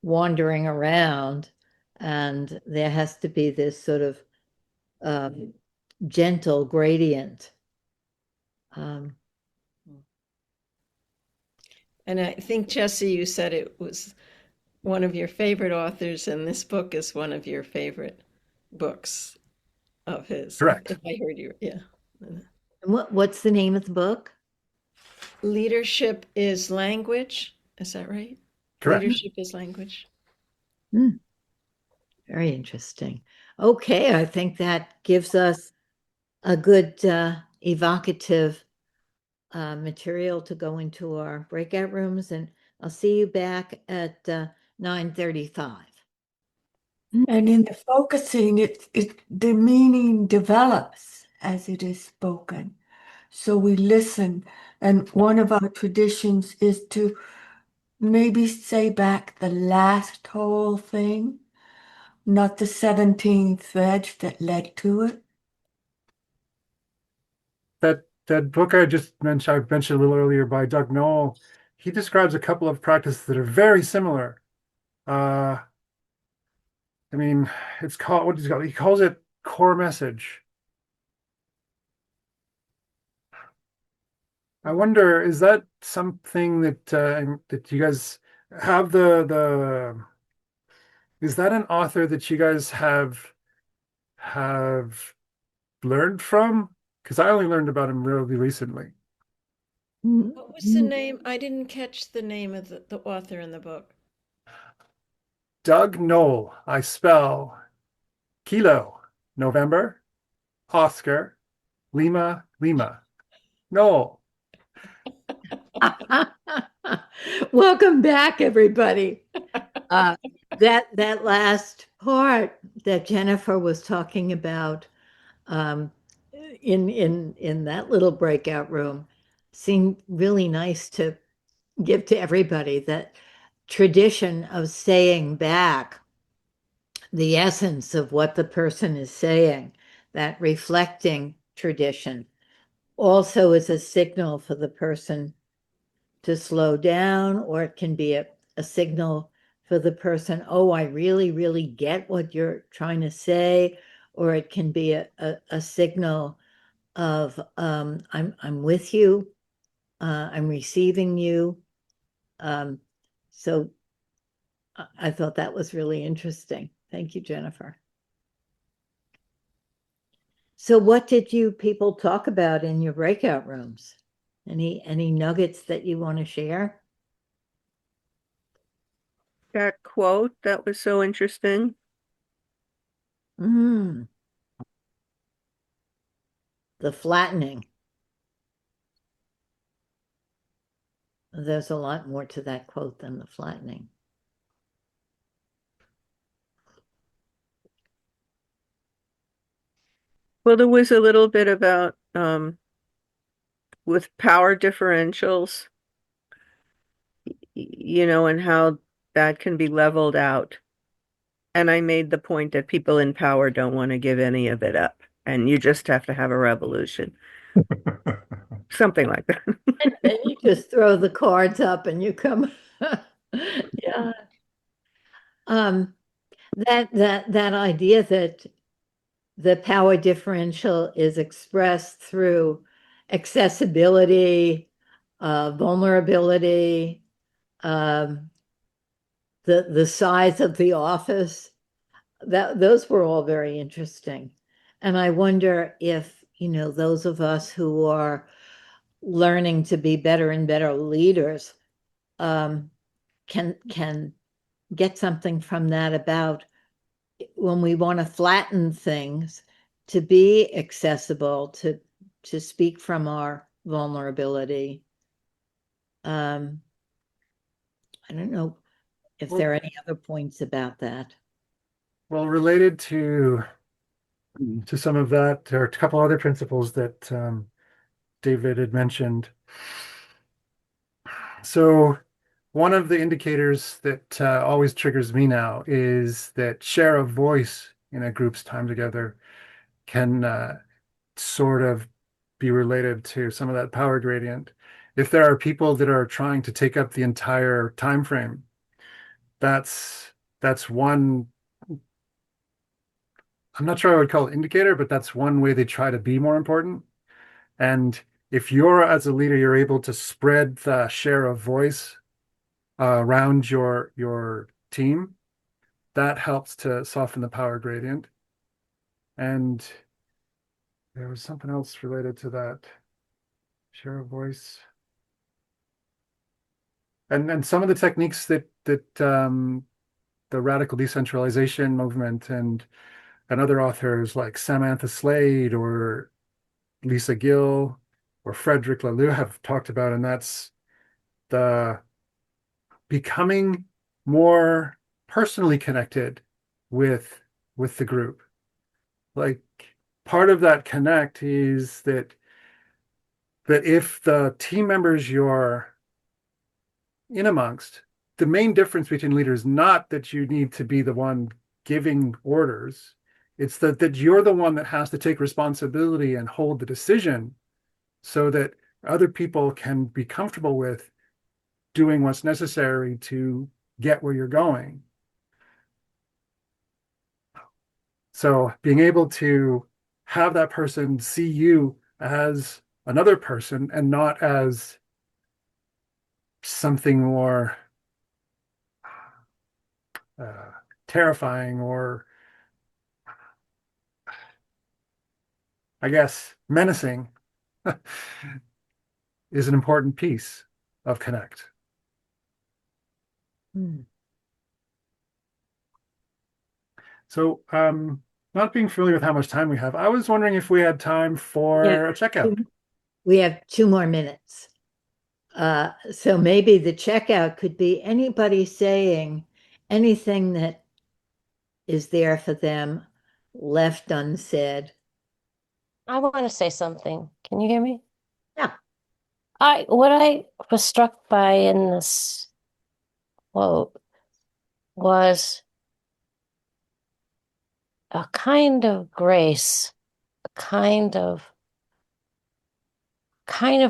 wandering around, and there has to be this sort of gentle gradient. Um, And I think, Jessé, you said it was one of your favorite authors, and this book is one of your favorite books of his, Correct. if I heard you. Yeah. what's the name of the book? Leadership is language. Is that right? Correct. Leadership is language. Hmm, very interesting. Okay, I think that gives us a good evocative material to go into our breakout rooms, and I'll see you back at 9:35. And in the focusing, the meaning develops as it is spoken. So we listen. And one of our traditions is to maybe say back the last whole thing, not the 17 threads that led to it. That book I mentioned a little earlier by Doug Noel, he describes a couple of practices that are very similar. I mean, it's called, what does he call it? He calls it core message. I wonder, is that something that that you guys have Is that an author that you guys have learned from? Because I only learned about him really recently. What was the name? I didn't catch the name of the author in the book. Doug Knoll. I spell Kilo, November, Oscar, Lima, Lima. Knoll. Welcome back, everybody. That last part that Jennifer was talking about in that little breakout room seemed really nice to give to everybody. That tradition of saying back the essence of what the person is saying, that reflecting tradition, also is a signal for the person to slow down, or it can be a signal for the person, oh, I really, really get what you're trying to say, or it can be a signal of I'm with you, I'm receiving you. So I thought that was really interesting. Thank you, Jennifer. So what did you people talk about in your breakout rooms? Any nuggets that you want to share? That quote that was so interesting. The flattening. There's a lot more to that quote than the flattening. Well, there was a little bit about with power differentials, and how that can be leveled out. And I made the point that people in power don't want to give any of it up, and you just have to have a revolution. Something like that. And you just throw the cards up and you come. Yeah. That idea that the power differential is expressed through accessibility, vulnerability, um, the size of the office, those were all very interesting. And I wonder if, those of us who are learning to be better and better leaders can get something from that about when we want to flatten things, to be accessible, to speak from our vulnerability. I don't know if there are any other points about that. Well, related to some of that, there are a couple other principles that David had mentioned. So one of the indicators that always triggers me now is that share of voice in a group's time together can sort of be related to some of that power gradient. If there are people that are trying to take up the entire time frame, that's one. I'm not sure I would call it indicator, but that's one way they try to be more important. And if you're, as a leader, you're able to spread the share of voice around your team, that helps to soften the power gradient. And there was something else related to that share of voice. And some of the techniques that the radical decentralization movement and other authors like Samantha Slade or Lisa Gill or Frederick Laloux have talked about, and that's the becoming more personally connected with the group. Like part of that connect is that if the team members you're in amongst, the main difference between leaders, not that you need to be the one giving orders, it's that you're the one that has to take responsibility and hold the decision so that other people can be comfortable with doing what's necessary to get where you're going. So being able to have that person see you as another person and not as something more terrifying or, I guess, menacing is an important piece of Connect. So, not being familiar with how much time we have, I was wondering if we had time for a checkout. We have 2 more minutes. So maybe the checkout could be anybody saying anything that is there for them left unsaid. I want to say something. Can you hear me? Yeah. What I was struck by in this quote was a kind of grace, a kind of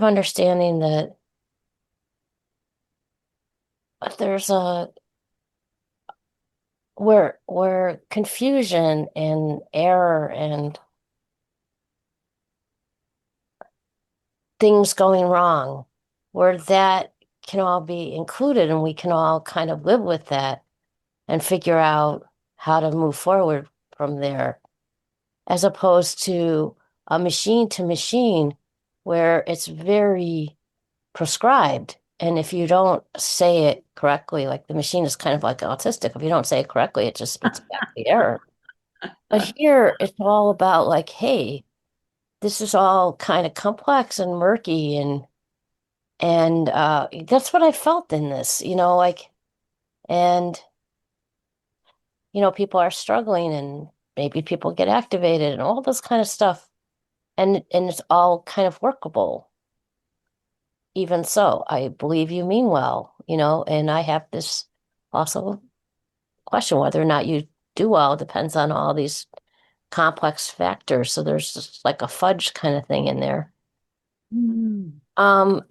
understanding that there's where confusion and error and things going wrong, where that can all be included and we can all kind of live with that and figure out how to move forward from there, as opposed to a machine to machine where it's very prescribed. And if you don't say it correctly, like the machine is kind of like autistic. If you don't say it correctly, it just spits back the error. But here it's all about like, hey, this is all kind of complex and murky and that's what I felt in this, like, and people are struggling and maybe people get activated and all this kind of stuff. And it's all kind of workable. Even so, I believe you mean well, and I have this also question whether or not you do well depends on all these complex factors. So there's just like a fudge kind of thing in there.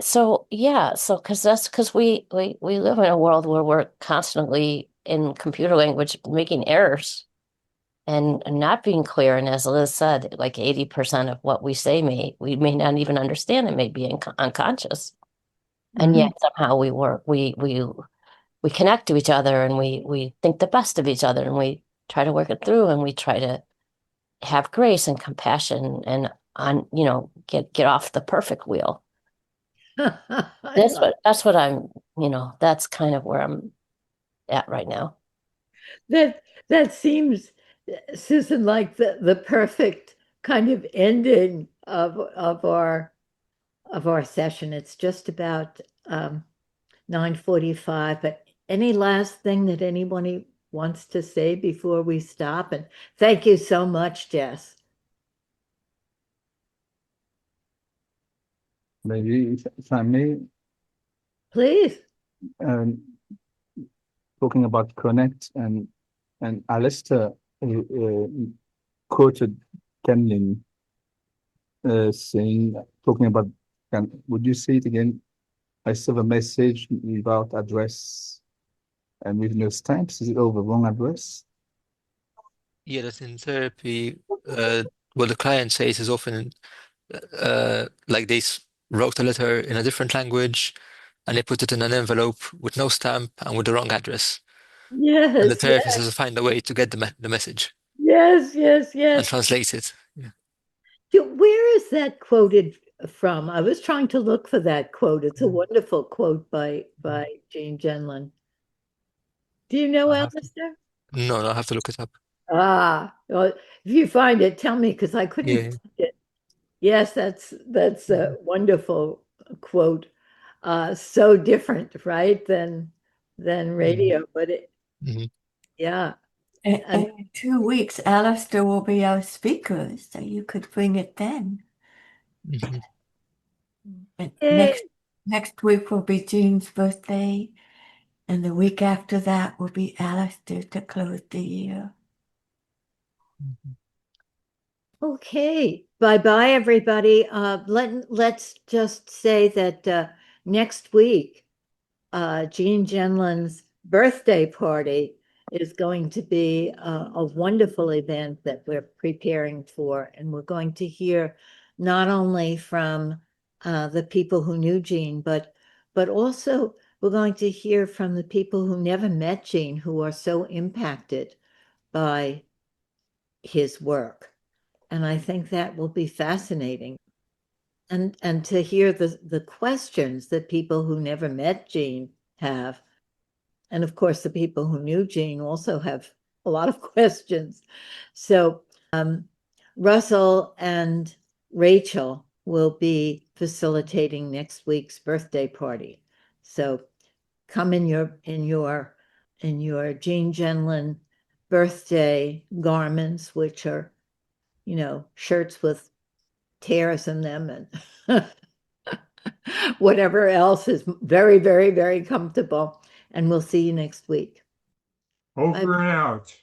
So yeah, so because we live in a world where we're constantly in computer language making errors and not being clear. And as Liz said, like 80% of what we say we may not even understand. It may be unconscious. And yet somehow we connect to each other and we think the best of each other and we try to work it through and we try to have grace and compassion and get off the perfect wheel. That's what I'm, that's kind of where I'm at right now. That seems, Susan, like the perfect kind of ending of our session. It's just about 9:45, but any last thing that anybody wants to say before we stop? And thank you so much, Jess. Maybe if I may, Please. talking about Connect and Alistair quoted Kenlin talking about, would you say it again? I serve a message without address and with no stamps. Is it over wrong address? Yeah, that's in therapy. What the client says is often like they wrote a letter in a different language and they put it in an envelope with no stamp and with the wrong address. Yes. And the therapist has to find a way to get the message. Yes. And translate it. Yeah. Where is that quoted from? I was trying to look for that quote. It's a wonderful quote by Jean Genlin. Do you know, Alistair? No, I have to look it up. Well, if you find it, tell me because I couldn't find it. Yes, that's a wonderful quote. So different, right, than radio, but yeah. And in 2 weeks, Alistair will be our speaker, so you could bring it then. And next week will be Jean's birthday, and the week after that will be Alistair to close the year. Okay. Bye-bye, everybody. Let's just say that next week, Jean Genlin's birthday party is going to be a wonderful event that we're preparing for. And we're going to hear not only from the people who knew Jean, but also we're going to hear from the people who never met Jean, who are so impacted by his work. And I think that will be fascinating. And to hear the questions that people who never met Gene have. And of course, the people who knew Gene also have a lot of questions. So Russell and Rachel will be facilitating next week's birthday party. So come in your Gene Genlin birthday garments, which are, shirts with tears in them and whatever else is very, very, very comfortable. And we'll see you next week. Over and out.